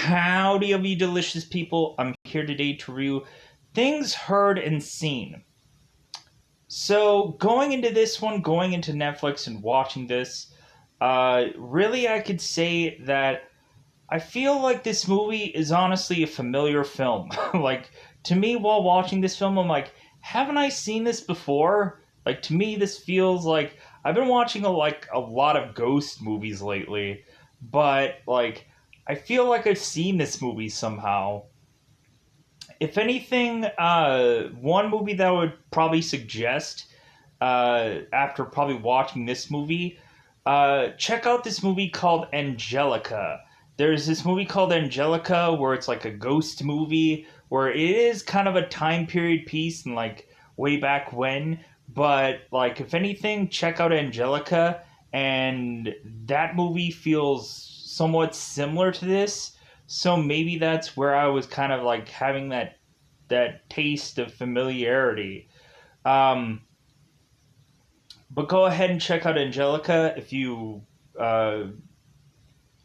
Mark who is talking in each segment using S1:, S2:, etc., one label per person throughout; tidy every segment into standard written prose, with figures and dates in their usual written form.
S1: Howdy of you delicious people. I'm here today to review things heard and seen. So, going into this one, going into Netflix and watching this, really I could say that I feel like this movie is honestly a familiar film. Like, to me, while watching this film, I'm like, haven't I seen this before? Like, to me, this feels like I've been watching a lot of ghost movies lately, but like I feel like I've seen this movie somehow. If anything, one movie that I would probably suggest after probably watching this movie, check out this movie called Angelica. There's this movie called Angelica where it's like a ghost movie where it is kind of a time period piece and like way back when. But like if anything, check out Angelica, and that movie feels somewhat similar to this. So maybe that's where I was kind of like having that taste of familiarity. Um, but go ahead and check out Angelica if you uh,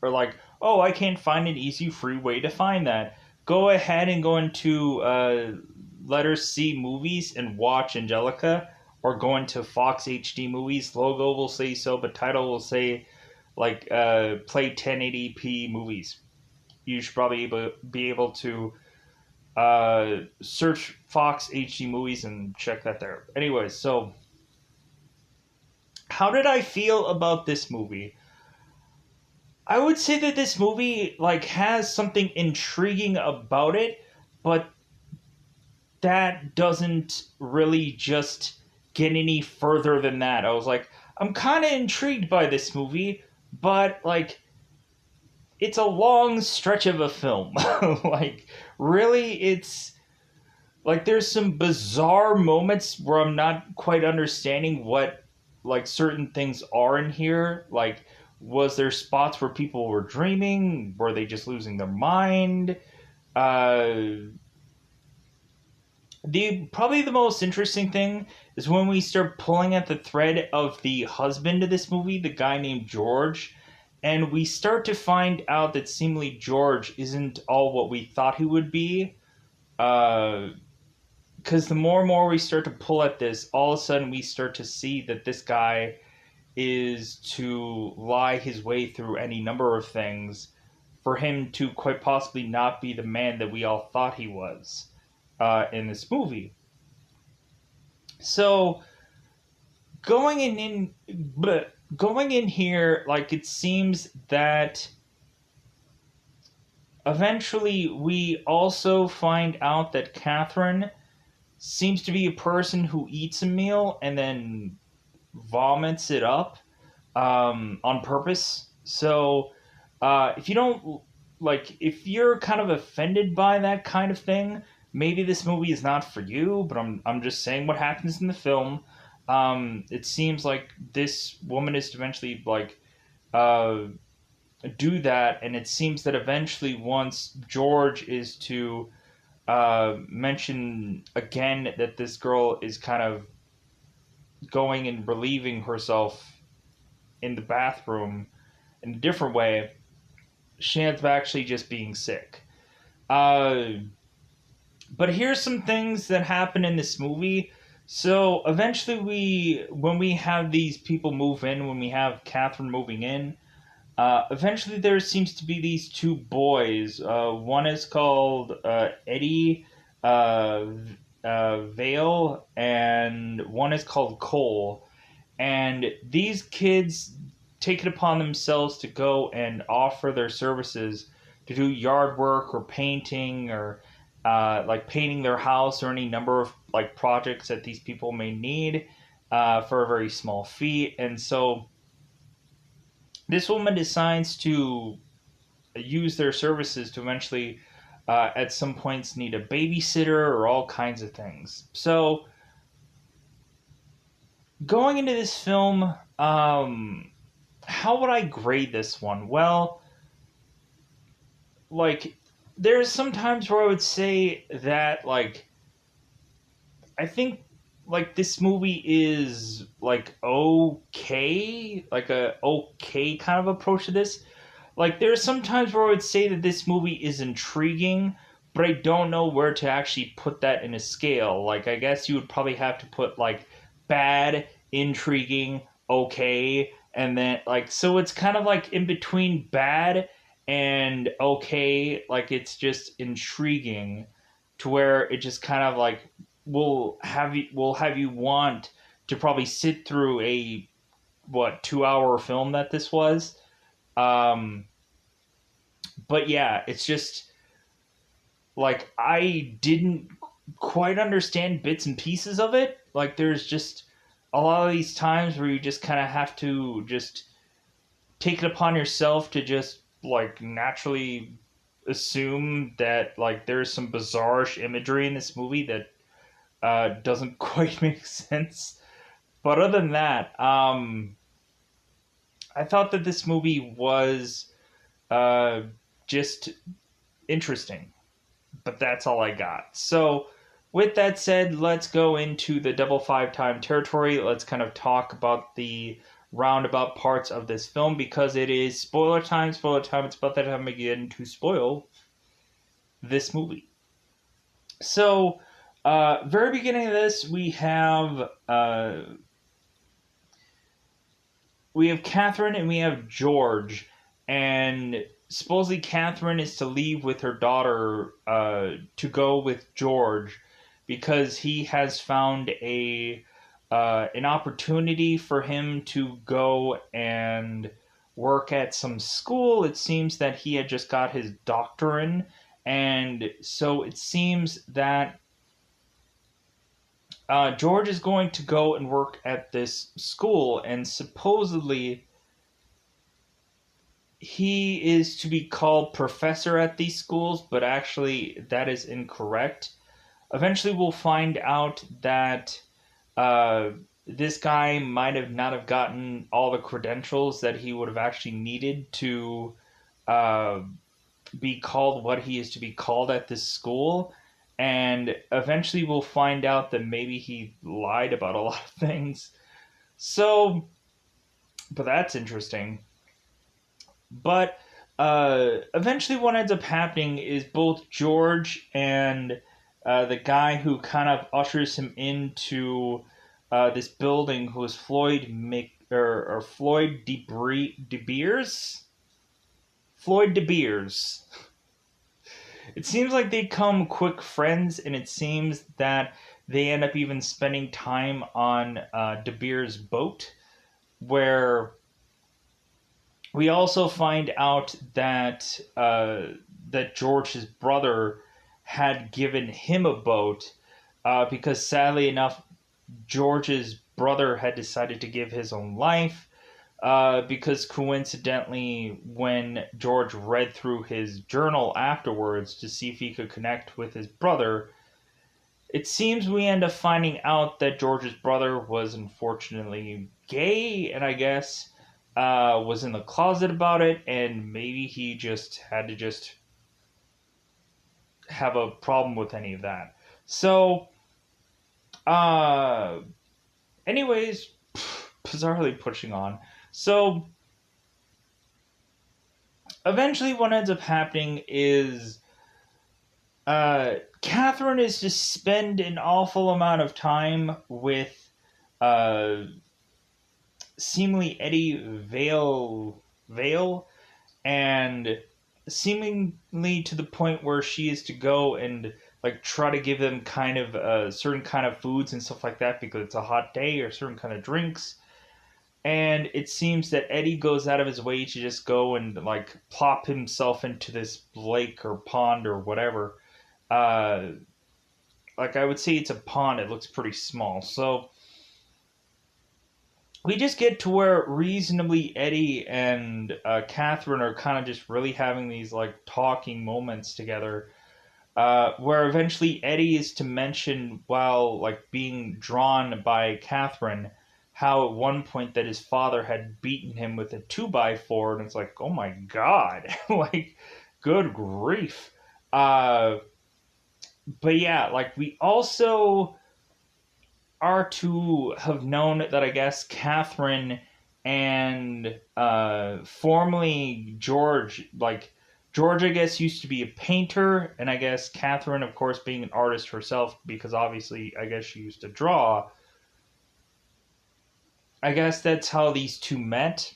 S1: are like, oh, I can't find an easy, free way to find that. Go ahead and go into Letter C Movies and watch Angelica, or go into Fox HD Movies. Logo will say so, but title will say like play 1080p movies. You should probably be able to search Fox HD Movies and check that there. Anyways, so how did I feel about this movie? I would say that this movie like has something intriguing about it, but that doesn't really just get any further than that. I was like, I'm kind of intrigued by this movie, but like it's a long stretch of a film. Like really it's like there's some bizarre moments where I'm not quite understanding what like certain things are in here. Like, was there spots where people were dreaming? Were they just losing their mind? Uh, the probably the most interesting thing is when we start pulling at the thread of the husband of this movie, the guy named George, and we start to find out that seemingly George isn't all what we thought he would be. Uh, because the more and more we start to pull at this, all of a sudden we start to see that this guy is to lie his way through any number of things for him to quite possibly not be the man that we all thought he was in this movie. So but going in here, like it seems that eventually we also find out that Catherine seems to be a person who eats a meal and then vomits it up on purpose. So if you don't like, if you're kind of offended by that kind of thing, maybe this movie is not for you. But I'm just saying what happens in the film. It seems like this woman is to eventually like uh, do that, and it seems that eventually once George is to mention again that this girl is kind of going and relieving herself in the bathroom in a different way, she ends up actually just being sick. Uh, but here's some things that happen in this movie. So eventually, when we have these people move in, when we have Catherine moving in, eventually there seems to be these two boys. One is called Eddie uh, Vale, and one is called Cole. And these kids take it upon themselves to go and offer their services to do yard work or painting, or like painting their house, or any number of like projects that these people may need for a very small fee. And so this woman decides to use their services to eventually at some points need a babysitter or all kinds of things. So going into this film, how would I grade this one? Well, like there's some times where I would say that like I think like this movie is like okay, like a okay kind of approach to this. like there's some times where I would say that this movie is intriguing, but I don't know where to actually put that in a scale. Like I guess you would probably have to put like bad, intriguing, okay, and then like so it's kind of like in between bad and okay, like it's just intriguing to where it just kind of like will have you want to probably sit through a 2 hour film that this was. um but yeah, it's just like I didn't quite understand bits and pieces of it. Like there's just a lot of these times where you just kind of have to just take it upon yourself to just like naturally assume that like there's some bizarre imagery in this movie that doesn't quite make sense. But other than that, I thought that this movie was uh, just interesting. But that's all I got. So, with that said, let's go into the double five time territory. Let's kind of talk about the roundabout parts of this film because it is spoiler time. Spoiler time. It's about that time again to spoil this movie. So, very beginning of this, we have Catherine and we have George, and supposedly Catherine is to leave with her daughter to go with George because he has found a an opportunity for him to go and work at some school. It seems that he had just got his doctorate, and so it seems that George is going to go and work at this school, and supposedly he is to be called professor at these schools, but actually that is incorrect. Eventually, we'll find out that uh, this guy might have not have gotten all the credentials that he would have actually needed to uh, be called what he is to be called at this school. And eventually, we'll find out that maybe he lied about a lot of things. So, but that's interesting. But eventually, what ends up happening is both George and the guy who kind of ushers him into this building, who is Floyd De Beers. Floyd De Beers. It seems like they come quick friends, and it seems that they end up even spending time on De Beers' boat, where we also find out that that George's brother had given him a boat because sadly enough, George's brother had decided to give his own life because coincidentally, when George read through his journal afterwards to see if he could connect with his brother, it seems we end up finding out that George's brother was unfortunately gay, and I guess was in the closet about it, and maybe he just had to just have a problem with any of that. So, uh, anyways, bizarrely pushing on. So, eventually, what ends up happening is Catherine is to spend an awful amount of time with uh, seemingly Eddie Vale, and seemingly to the point where she is to go and like try to give them kind of certain kind of foods and stuff like that because it's a hot day, or certain kind of drinks. And it seems that Eddie goes out of his way to just go and like plop himself into this lake or pond or whatever. Uh, like I would say it's a pond. It looks pretty small. So we just get to where reasonably Eddie and Catherine are kind of just really having these like talking moments together, where eventually Eddie is to mention while like being drawn by Catherine how at one point that his father had beaten him with a 2x4, and it's like, oh my god, like good grief. Uh, but yeah, like we also are to have known that I guess Catherine and formerly George, I guess, used to be a painter, and I guess Catherine, of course, being an artist herself, because obviously, I guess she used to draw. I guess that's how these two met.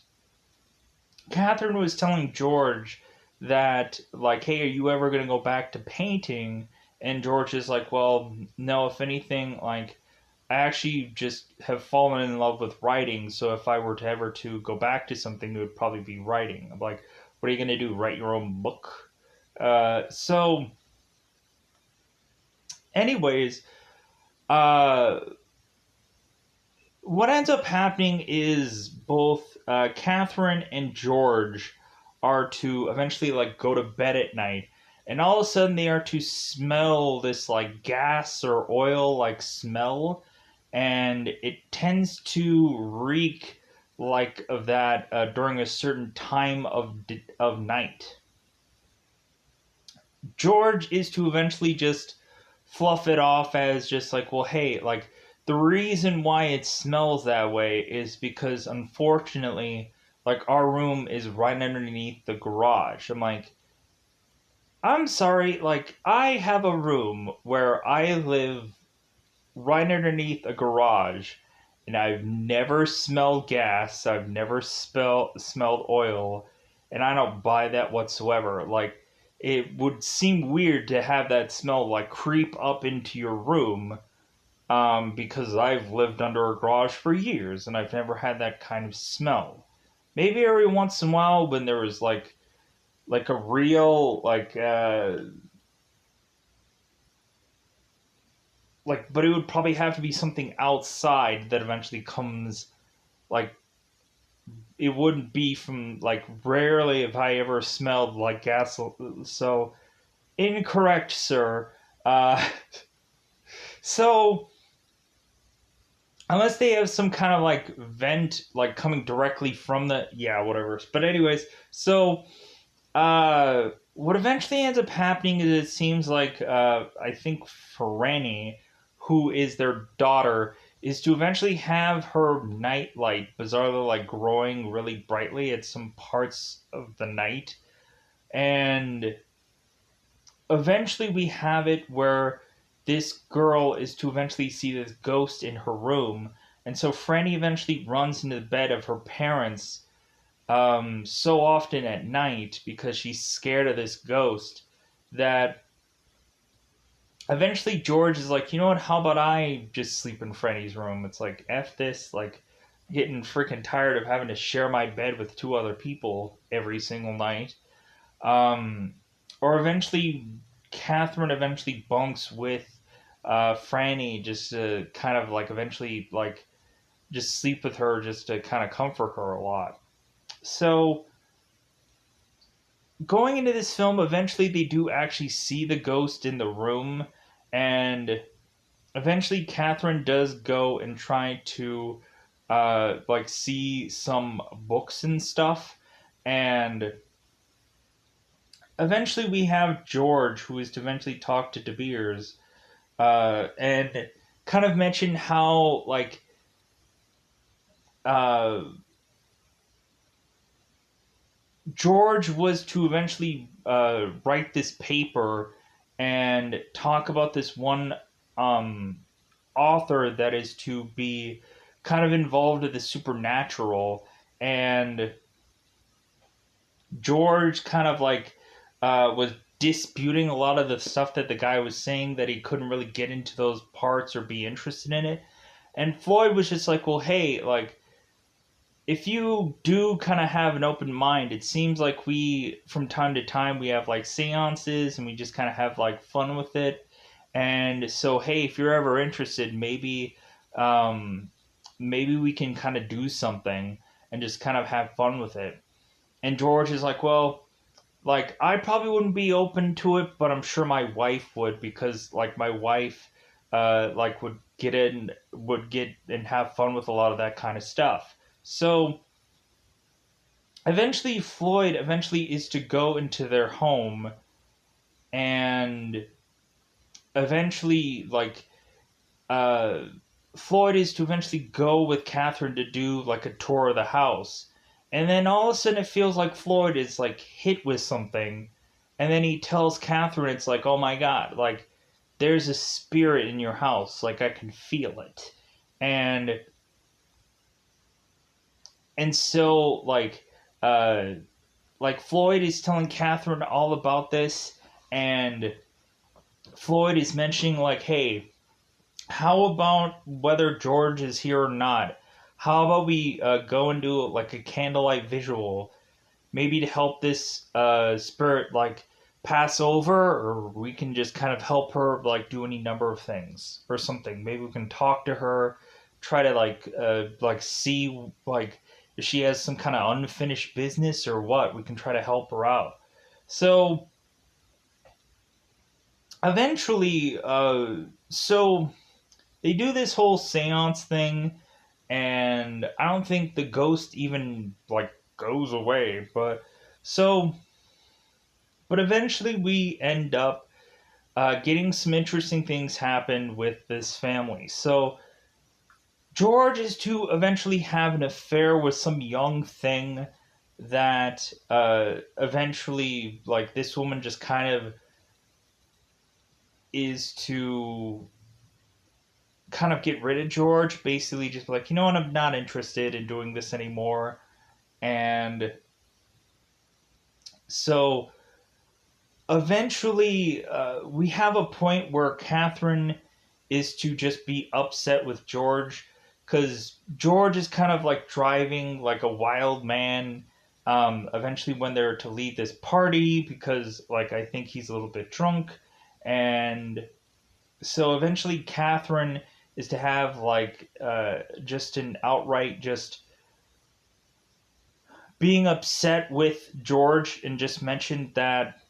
S1: Catherine was telling George that, like, hey, are you ever going to go back to painting? And George is like, well, no, if anything, like, I actually just have fallen in love with writing, so if I were to ever to go back to something, it would probably be writing. I'm like, what are you going to do? Write your own book? So, anyways, uh, what ends up happening is both Catherine and George are to eventually like go to bed at night, and all of a sudden they are to smell this like gas or oil like smell, and it tends to reek like of that during a certain time of night. George is to eventually just fluff it off as just like, well, hey, like the reason why it smells that way is because unfortunately, like our room is right underneath the garage. I'm like, I'm sorry, like I have a room where I live right underneath a garage and I've never smelled gas, I've never smelled oil, and I don't buy that whatsoever. Like it would seem weird to have that smell like creep up into your room, because I've lived under a garage for years and I've never had that kind of smell. Maybe every once in a while when there was like a real like, but it would probably have to be something outside that eventually comes, like it wouldn't be from, like, rarely have I ever smelled like gas. So incorrect, sir. uh so unless they have some kind of like vent like coming directly from the, yeah, whatever. But anyways, so what eventually ends up happening is it seems like I think Franny, who is their daughter, is to eventually have her nightlight bizarrely like growing really brightly at some parts of the night, and eventually we have it where this girl is to eventually see this ghost in her room, and so Franny eventually runs into the bed of her parents so often at night because she's scared of this ghost that eventually George is like, you know what, how about I just sleep in Freddy's room? It's like, F this, like, getting freaking tired of having to share my bed with two other people every single night. Um, or eventually, Catherine eventually bunks with Franny just to kind of like eventually like just sleep with her just to kind of comfort her a lot. So going into this film, eventually they do actually see the ghost in the room, and eventually Catherine does go and try to like see some books and stuff, and eventually we have George who is to eventually talk to De Beers and kind of mention how like uh, George was to eventually write this paper and talk about this one um, author that is to be kind of involved with the supernatural, and George kind of like was disputing a lot of the stuff that the guy was saying, that he couldn't really get into those parts or be interested in it. And Floyd was just like, well, hey, like if you do kind of have an open mind, it seems like we, from time to time, we have like seances and we just kind of have like fun with it. And so, hey, if you're ever interested, um, maybe we can kind of do something and just kind of have fun with it. And George is like, well, like I probably wouldn't be open to it, but I'm sure my wife would, because like my wife, like would get and have fun with a lot of that kind of stuff. So eventually Floyd eventually is to go into their home and eventually like uh Floyd is to eventually go with Catherine to do like a tour of the house. And then all of a sudden it feels like Floyd is like hit with something. And then he tells Catherine, it's like, oh my God, like there's a spirit in your house. Like I can feel it. And so uh like Floyd is telling Catherine all about this, and Floyd is mentioning like, hey, how about whether George is here or not? How about we go and do like a candlelight visual, maybe to help this spirit like pass over, or we can just kind of help her like do any number of things or something. Maybe we can talk to her, try to like see like if she has some kind of unfinished business or what. We can try to help her out. So eventually, so they do this whole seance thing, and I don't think the ghost even like goes away. So, but eventually we end up getting some interesting things happen with this family. So George is to eventually have an affair with some young thing that eventually, like, this woman just kind of is to kind of get rid of George, basically just like, you know what, I'm not interested in doing this anymore. And so eventually we have a point where Catherine is to just be upset with George because George is kind of like driving like a wild man. Eventually, when they're to leave this party, because like I think he's a little bit drunk, and so eventually Catherine is to have like just an outright just being upset with George, and just mentioned that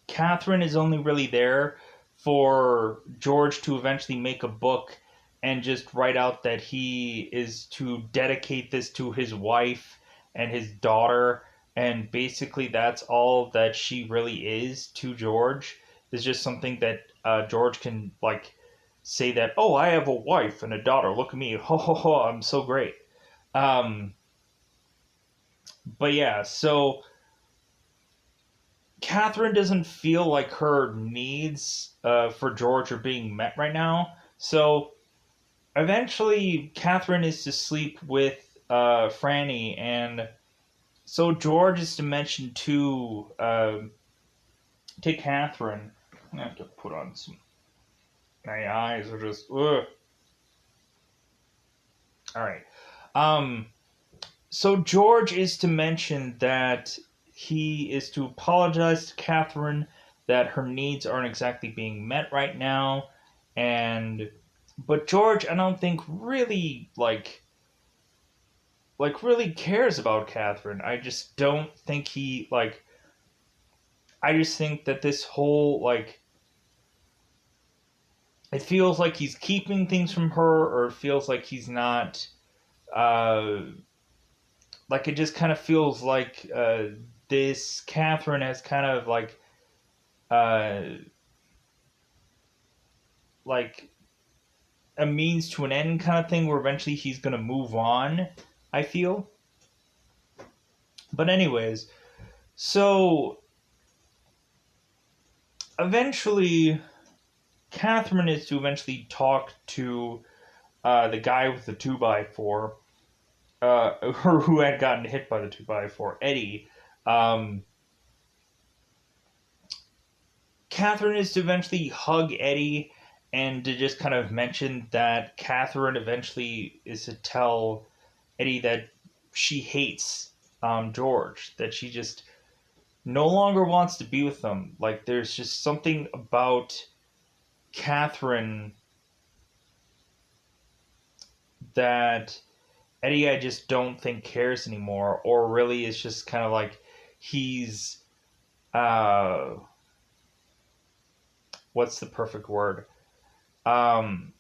S1: Catherine is only really there for George to eventually make a book and just write out that he is to dedicate this to his wife and his daughter. And basically, that's all that she really is to George. Is just something that George can, like, say that, oh, I have a wife and a daughter. Look at me. Ho, ho, ho. I'm so great. Um, but yeah, so Catherine doesn't feel like her needs for George are being met right now. So eventually, Catherine is to sleep with Franny, and so George is to mention to Catherine. I have to put on some. My eyes are just. Ugh. All right. Um. So George is to mention that he is to apologize to Catherine that her needs aren't exactly being met right now, and but George, I don't think really really cares about Catherine. I just don't think he like. I just think that this whole like it feels like he's keeping things from her, or it feels like he's not. Uh, like it just kind of feels like this Catherine has kind of uh, like a means to an end kind of thing, where eventually he's gonna move on. I feel, but anyways, so eventually Catherine is to eventually talk to the guy with the 2x4, or who had gotten hit by the 2x4, Eddie. Um, Catherine is to eventually hug Eddie, and to just kind of mention that Catherine eventually is to tell Eddie that she hates George, that she just no longer wants to be with him. Like, there's just something about Catherine that Eddie, I just don't think cares anymore, or really is just kind of like he's, uh, what's the perfect word? Um,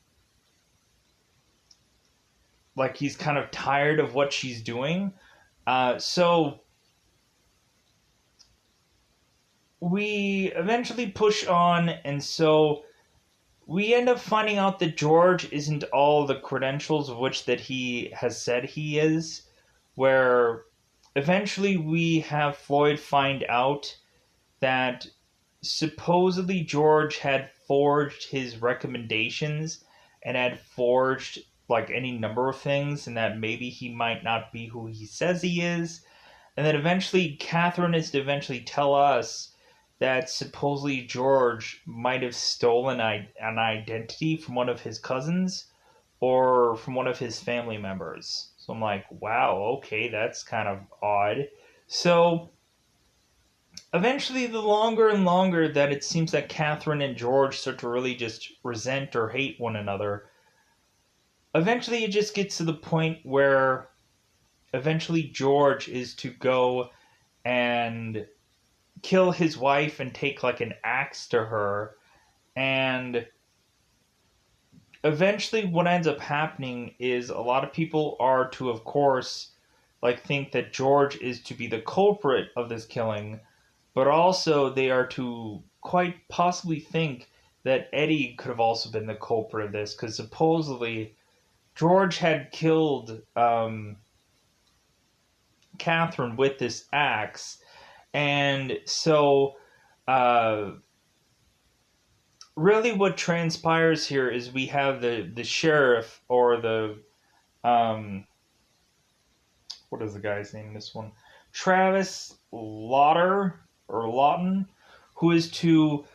S1: like he's kind of tired of what she's doing. So we eventually push on, and so we end up finding out that George isn't all the credentials of which that he has said he is, where eventually we have Floyd find out that supposedly George had forged his recommendations and had forged like any number of things, and that maybe he might not be who he says he is. And then eventually Catherine is to eventually tell us that supposedly George might have stolen an identity from one of his cousins or from one of his family members. So I'm like, wow, okay, that's kind of odd. So eventually, the longer and longer that it seems that Catherine and George start to really just resent or hate one another, eventually it just gets to the point where eventually George is to go and kill his wife and take like an axe to her. And eventually, what ends up happening is a lot of people are to, of course, like think that George is to be the culprit of this killing, but also they are to quite possibly think that Eddie could have also been the culprit of this, because supposedly George had killed Catherine with this axe, and so uh, really what transpires here is we have the sheriff or the what is the guy's name in this one? Travis Laughton or Lawton, who is to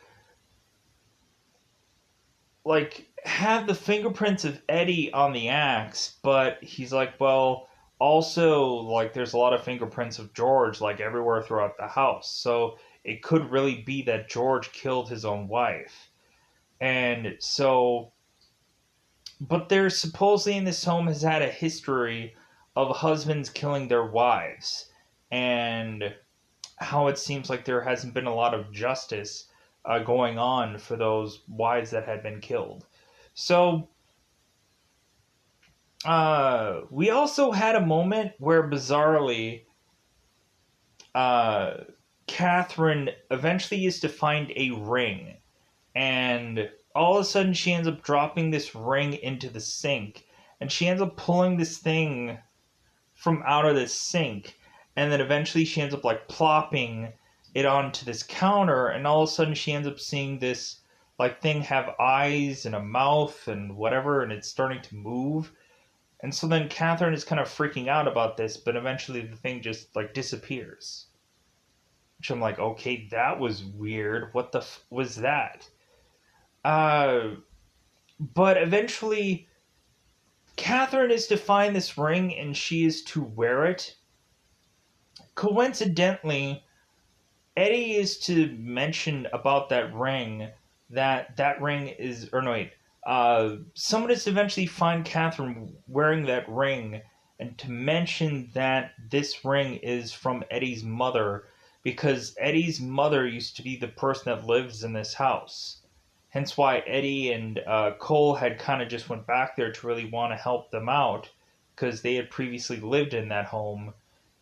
S1: like have the fingerprints of Eddie on the axe, but he's like, well, also like there's a lot of fingerprints of George like everywhere throughout the house. So it could really be that George killed his own wife. And so but there's supposedly in this home has had a history of husbands killing their wives, and how it seems like there hasn't been a lot of justice going on for those wives that had been killed. So we also had a moment where bizarrely uh, Catherine eventually is to find a ring, and all of a sudden she ends up dropping this ring into the sink, and she ends up pulling this thing from out of this sink, and then eventually she ends up like plopping it onto this counter, and all of a sudden she ends up seeing this like thing have eyes and a mouth and whatever, and it's starting to move. And so then Catherine is kind of freaking out about this, but eventually the thing just like disappears. Which I'm like, okay, that was weird. What the was that? Uh, but eventually Catherine is to find this ring and she is to wear it. Coincidentally, Eddie is to mention about that ring that ring is, or no wait, someone is to eventually find Catherine wearing that ring and to mention that this ring is from Eddie's mother, because Eddie's mother used to be the person that lives in this house. Hence why Eddie and Cole had kind of just went back there to really want to help them out, because they had previously lived in that home.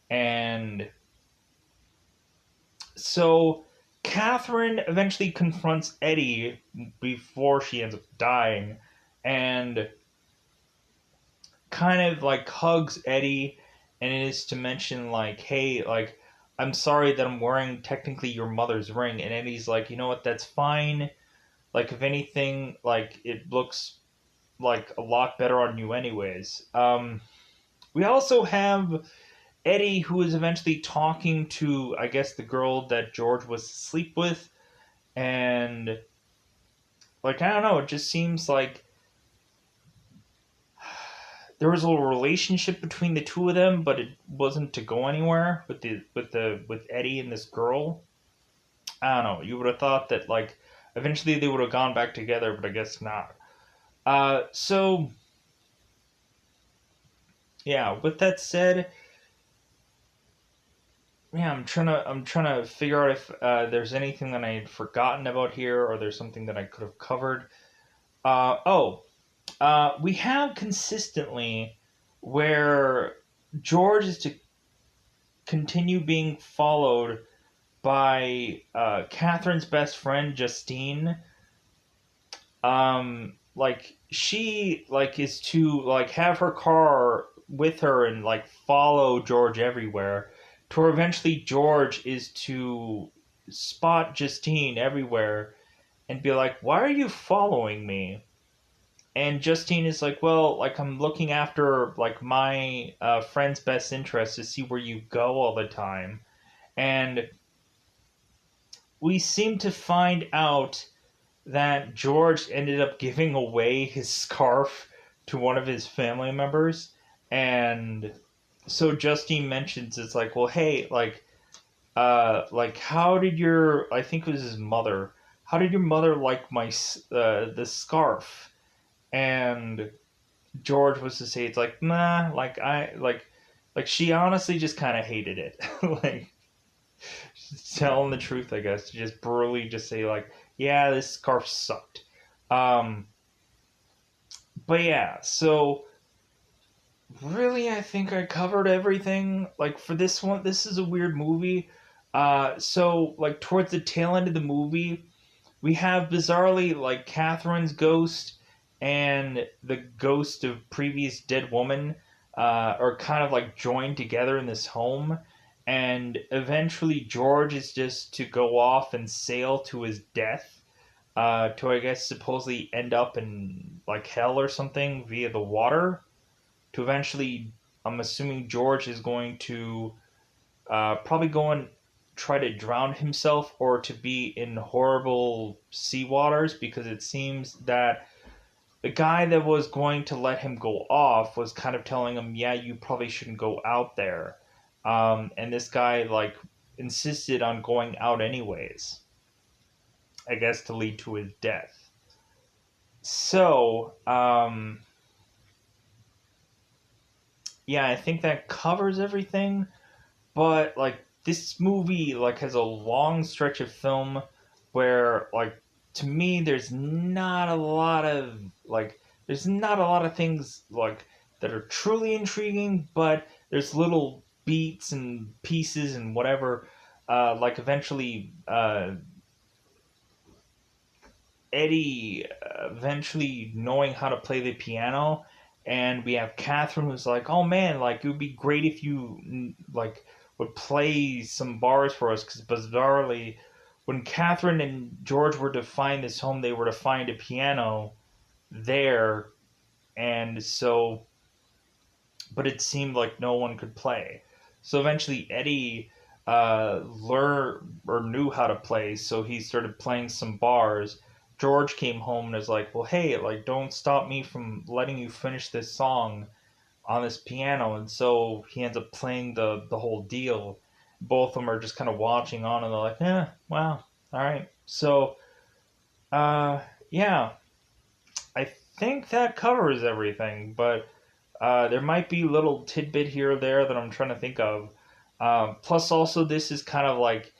S1: And so Catherine eventually confronts Eddie before she ends up dying, and kind of like hugs Eddie, and it is to mention like, hey, like, I'm sorry that I'm wearing technically your mother's ring. And Eddie's like, you know what, that's fine. Like, if anything, like, it looks like a lot better on you anyways. We also have Eddie, who is eventually talking to, I guess, the girl that George was asleep with, and like, I don't know, it just seems like there was a little relationship between the two of them, but it wasn't to go anywhere with Eddie and this girl. I don't know. You would have thought that like eventually they would have gone back together, but I guess not. So yeah. With that said, yeah, I'm trying to figure out if there's anything that I had forgotten about here, or there's something that I could have covered. We have consistently where George is to continue being followed by Catherine's best friend Justine, like she like is to like have her car with her and like follow George everywhere, to where eventually George is to spot Justine everywhere and be like, "Why are you following me?" And Justine is like, "Well, like I'm looking after like my friend's best interest to see where you go all the time." And we seem to find out that George ended up giving away his scarf to one of his family members. And so Justine mentions, it's like, well, hey, like how did your, I think it was his mother, how did your mother like my the scarf? And George was to say, it's like, nah, like she honestly just kind of hated it. Like, telling the truth, I guess. Just brutally just say, like, yeah, this scarf sucked. Um, but yeah, so really, I think I covered everything. Like, for this one, this is a weird movie. So, like, towards the tail end of the movie, we have bizarrely, like, Catherine's ghost and the ghost of previous dead woman are kind of like joined together in this home. And eventually, George is just to go off and sail to his death, to, I guess, supposedly end up in like hell or something via the water. To eventually, I'm assuming George is going to probably go and try to drown himself or to be in horrible sea waters, because it seems that the guy that was going to let him go off was kind of telling him, yeah, you probably shouldn't go out there. And this guy, like, insisted on going out anyways, I guess to lead to his death. So, yeah, I think that covers everything. But like this movie like has a long stretch of film where like to me there's not a lot of things like that are truly intriguing, but there's little beats and pieces and whatever. Like eventually Eddie eventually knowing how to play the piano, and we have Catherine who's like, "Oh man, like it would be great if you like would play some bars for us." Because bizarrely, when Catherine and George were to find this home, they were to find a piano there, and so, but it seemed like no one could play. So eventually, Eddie learned or knew how to play, so he started playing some bars. George came home and was like, "Well, hey, like, don't stop me from letting you finish this song on this piano." And so he ends up playing the whole deal. Both of them are just kind of watching on, and they're like, "Yeah, wow, all right." So, uh, yeah, I think that covers everything, but there might be a little tidbit here or there that I'm trying to think of. Plus, also, this is kind of like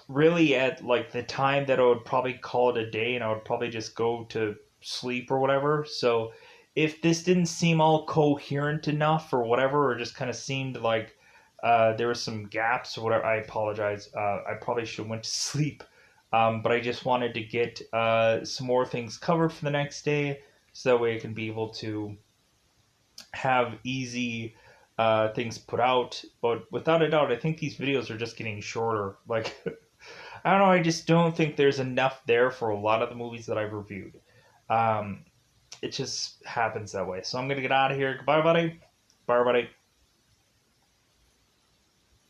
S1: really at like the time that I would probably call it a day, and I would probably just go to sleep or whatever. So, if this didn't seem all coherent enough or whatever, or just kind of seemed like there were some gaps or whatever, I apologize. I probably should have went to sleep. But I just wanted to get some more things covered for the next day, so that way I can be able to have easy things put out. But without a doubt, I think these videos are just getting shorter. Like, I don't know, I just don't think there's enough there for a lot of the movies that I've reviewed. Um, it just happens that way. So I'm going to get out of here. Goodbye, buddy. Bye, everybody.